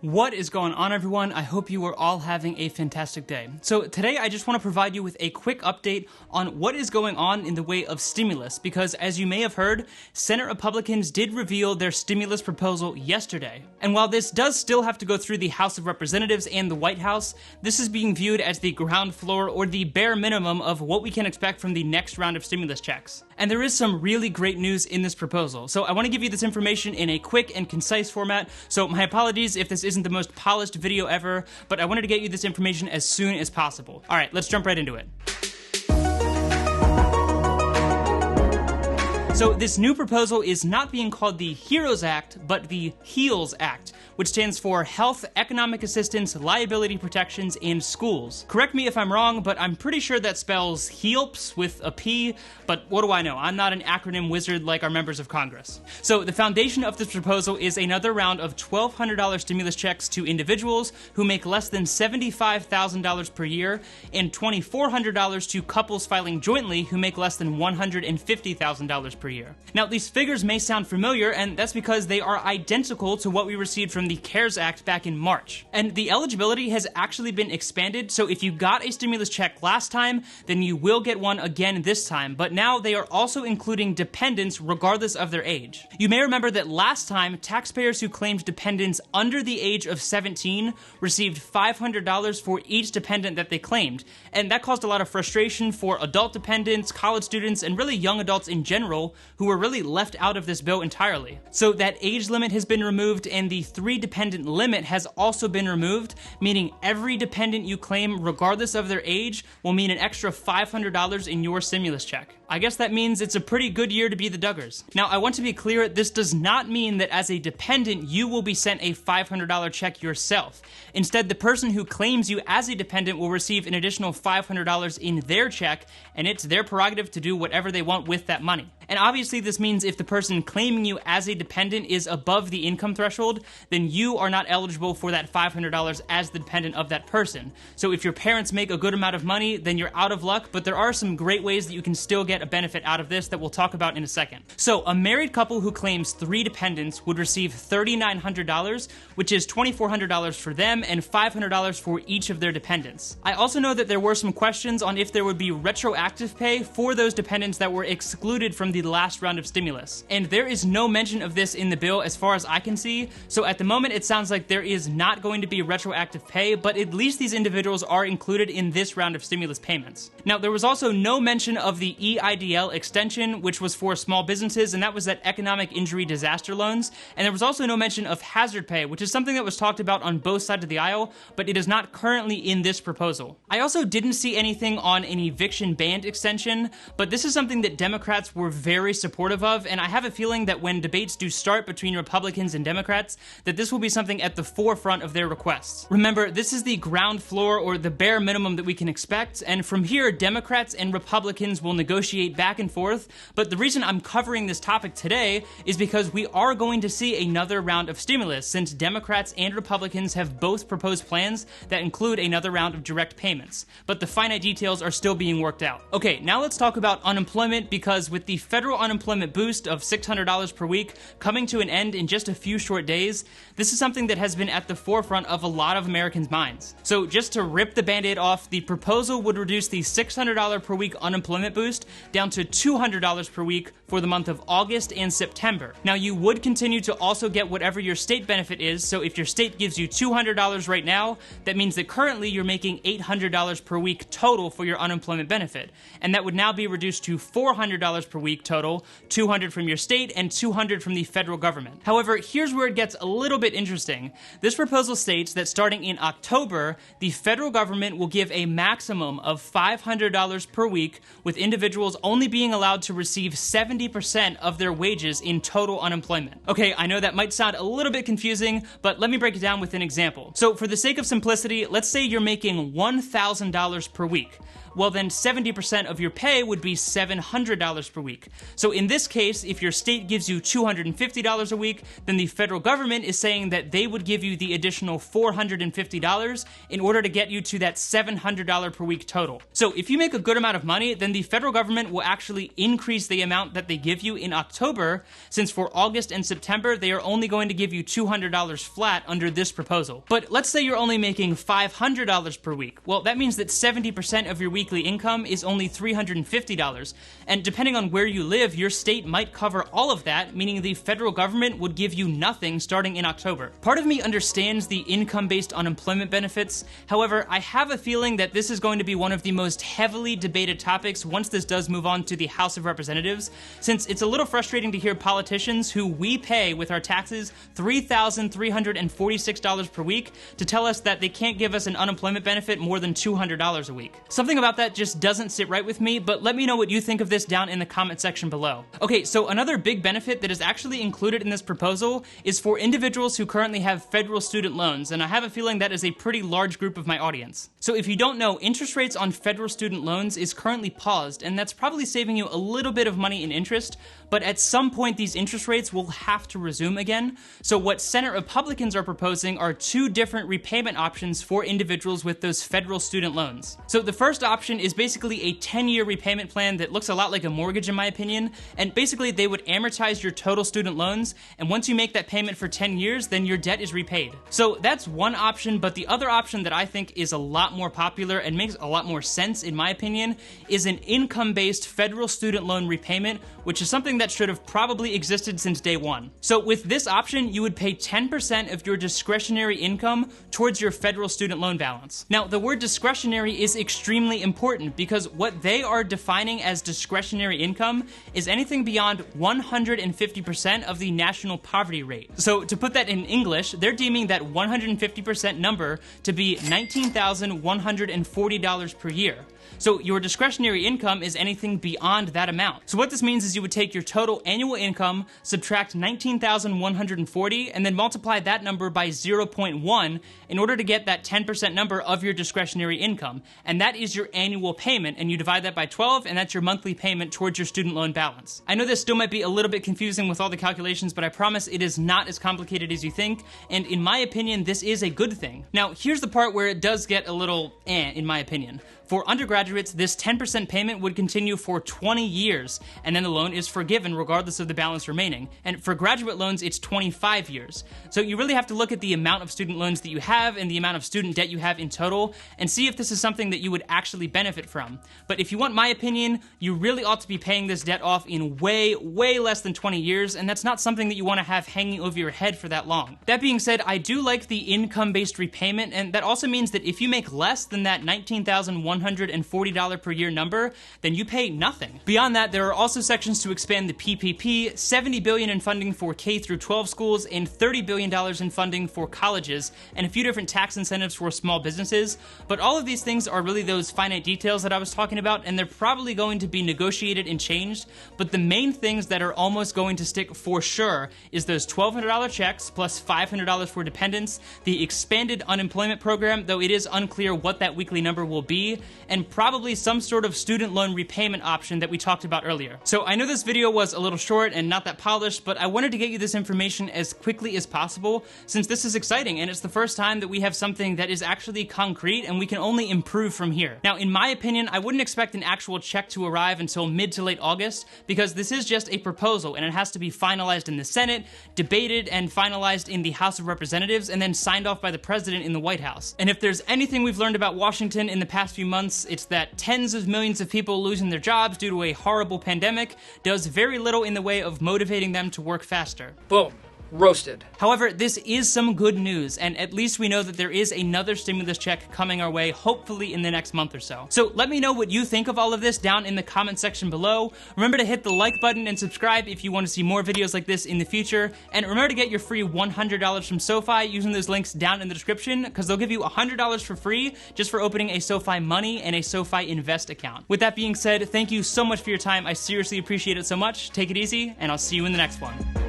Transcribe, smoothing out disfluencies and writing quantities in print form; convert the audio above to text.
What is going on, everyone? I hope you are all having a fantastic day. So today I just want to provide you with a quick update on what is going on in the way of stimulus, because as you may have heard, Senate Republicans did reveal their stimulus proposal yesterday. And while this does still have to go through the House of Representatives and the White House, this is being viewed as the ground floor or the bare minimum of what we can expect from the next round of stimulus checks. And there is some really great news in this proposal. So I want to give you this information in a quick and concise format. So my apologies if this isn't the most polished video ever, but I wanted to get you this information as soon as possible. All right, let's jump right into it. So this new proposal is not being called the HEROES Act, but the HEALS Act, which stands for Health, Economic Assistance, Liability Protections, and Schools. Correct me if I'm wrong, but I'm pretty sure that spells HEALPS with a P, but what do I know? I'm not an acronym wizard like our members of Congress. So the foundation of this proposal is another round of $1,200 stimulus checks to individuals who make less than $75,000 per year, and $2,400 to couples filing jointly who make less than $150,000 per year. Now, these figures may sound familiar, and that's because they are identical to what we received from the CARES Act back in March. And the eligibility has actually been expanded, so if you got a stimulus check last time, then you will get one again this time, but now they are also including dependents regardless of their age. You may remember that last time, taxpayers who claimed dependents under the age of 17 received $500 for each dependent that they claimed, and that caused a lot of frustration for adult dependents, college students, and really young adults in general who were really left out of this bill entirely. So that age limit has been removed, and the 3-dependent limit has also been removed, meaning every dependent you claim, regardless of their age, will mean an extra $500 in your stimulus check. I guess that means it's a pretty good year to be the Duggars. Now, I want to be clear, this does not mean that as a dependent, you will be sent a $500 check yourself. Instead, the person who claims you as a dependent will receive an additional $500 in their check, and it's their prerogative to do whatever they want with that money. And obviously this means if the person claiming you as a dependent is above the income threshold, then you are not eligible for that $500 as the dependent of that person. So if your parents make a good amount of money, then you're out of luck, but there are some great ways that you can still get a benefit out of this that we'll talk about in a second. So a married couple who claims 3 dependents would receive $3,900, which is $2,400 for them and $500 for each of their dependents. I also know that there were some questions on if there would be retroactive pay for those dependents that were excluded from the last round of stimulus. And there is no mention of this in the bill as far as I can see, so at the moment it sounds like there is not going to be retroactive pay, but at least these individuals are included in this round of stimulus payments. Now, there was also no mention of the EIDL extension, which was for small businesses, and that was that economic injury disaster loans, and there was also no mention of hazard pay, which is something that was talked about on both sides of the aisle, but it is not currently in this proposal. I also didn't see anything on an eviction ban extension, but this is something that Democrats were very supportive of, and I have a feeling that when debates do start between Republicans and Democrats, that this will be something at the forefront of their requests. Remember, this is the ground floor or the bare minimum that we can expect, and from here, Democrats and Republicans will negotiate back and forth, but the reason I'm covering this topic today is because we are going to see another round of stimulus, since Democrats and Republicans have both proposed plans that include another round of direct payments, but the finite details are still being worked out. Okay, now let's talk about unemployment, because with the federal unemployment boost of $600 per week coming to an end in just a few short days, this is something that has been at the forefront of a lot of Americans' minds. So just to rip the band-aid off, the proposal would reduce the $600 per week unemployment boost down to $200 per week for the month of August and September. Now, you would continue to also get whatever your state benefit is, so if your state gives you $200 right now, that means that currently you're making $800 per week total for your unemployment benefit, and that would now be reduced to $400 per week total, $200 from your state and $200 from the federal government. However, here's where it gets a little bit interesting. This proposal states that starting in October, the federal government will give a maximum of $500 per week, with individuals only being allowed to receive 70% of their wages in total unemployment. Okay, I know that might sound a little bit confusing, but let me break it down with an example. So for the sake of simplicity, let's say you're making $1,000 per week. Well, then 70% of your pay would be $700 per week. So in this case, if your state gives you $250 a week, then the federal government is saying that they would give you the additional $450 in order to get you to that $700 per week total. So if you make a good amount of money, then the federal government government will actually increase the amount that they give you in October, since for August and September, they are only going to give you $200 flat under this proposal. But let's say you're only making $500 per week. Well, that means that 70% of your weekly income is only $350. And depending on where you live, your state might cover all of that, meaning the federal government would give you nothing starting in October. Part of me understands the income-based unemployment benefits. However, I have a feeling that this is going to be one of the most heavily debated topics once this does move on to the House of Representatives, since it's a little frustrating to hear politicians who we pay with our taxes $3,346 per week to tell us that they can't give us an unemployment benefit more than $200 a week. Something about that just doesn't sit right with me, but let me know what you think of this down in the comment section below. Okay, so another big benefit that is actually included in this proposal is for individuals who currently have federal student loans, and I have a feeling that is a pretty large group of my audience. So if you don't know, interest rates on federal student loans is currently paused, and that's probably saving you a little bit of money in interest, but at some point these interest rates will have to resume again. So what Senate Republicans are proposing are two different repayment options for individuals with those federal student loans. So the first option is basically a 10-year repayment plan that looks a lot like a mortgage in my opinion, and basically they would amortize your total student loans, and once you make that payment for 10 years, then your debt is repaid. So that's one option, but the other option that I think is a lot more popular and makes a lot more sense in my opinion is an income-based federal student loan repayment, which is something that should have probably existed since day one. So with this option, you would pay 10% of your discretionary income towards your federal student loan balance. Now, the word discretionary is extremely important because what they are defining as discretionary income is anything beyond 150% of the national poverty rate. So to put that in English, they're deeming that 150% number to be $19,140 per year. So your discretionary income is anything beyond that amount. So what this means is you would take your total annual income, subtract 19,140, and then multiply that number by 0.1 in order to get that 10% number of your discretionary income. And that is your annual payment, and you divide that by 12, and that's your monthly payment towards your student loan balance. I know this still might be a little bit confusing with all the calculations, but I promise it is not as complicated as you think, and in my opinion, this is a good thing. Now, here's the part where it does get a little in my opinion. For undergraduates, this 10% payment would continue for 20 years, and then the loan is forgiven regardless of the balance remaining. And for graduate loans, it's 25 years. So you really have to look at the amount of student loans that you have and the amount of student debt you have in total, and see if this is something that you would actually benefit from. But if you want my opinion, you really ought to be paying this debt off in way less than 20 years, and that's not something that you want to have hanging over your head for that long. That being said, I do like the income-based repayment, and that also means that if you make less than that $19,140 per year number, then you pay nothing. Beyond that, there are also sections to expand the PPP, $70 billion in funding for K through 12 schools, and $30 billion in funding for colleges, and a few different tax incentives for small businesses. But all of these things are really those finite details that I was talking about, and they're probably going to be negotiated and changed. But the main things that are almost going to stick for sure is those $1,200 checks plus $500 for dependents, the expanded unemployment program, though it is unclear what that weekly number will be, and probably some sort of student loan repayment option that we talked about earlier. So I know this video was a little short and not that polished, but I wanted to get you this information as quickly as possible since this is exciting and it's the first time that we have something that is actually concrete and we can only improve from here. Now, in my opinion, I wouldn't expect an actual check to arrive until mid to late August because this is just a proposal and it has to be finalized in the Senate, debated and finalized in the House of Representatives, and then signed off by the president in the White House. And if there's anything we've learned about Washington in the past few months, it's that tens of millions of people losing their jobs due to a horrible pandemic does very little in the way of motivating them to work faster. Boom. Roasted. However, this is some good news, and at least we know that there is another stimulus check coming our way, hopefully in the next month or so. So let me know what you think of all of this down in the comment section below. Remember to hit the like button and subscribe if you want to see more videos like this in the future, and remember to get your free $100 from SoFi using those links down in the description, because they'll give you $100 for free just for opening a SoFi Money and a SoFi Invest account. With that being said, thank you so much for your time. I seriously appreciate it so much. Take it easy, and I'll see you in the next one.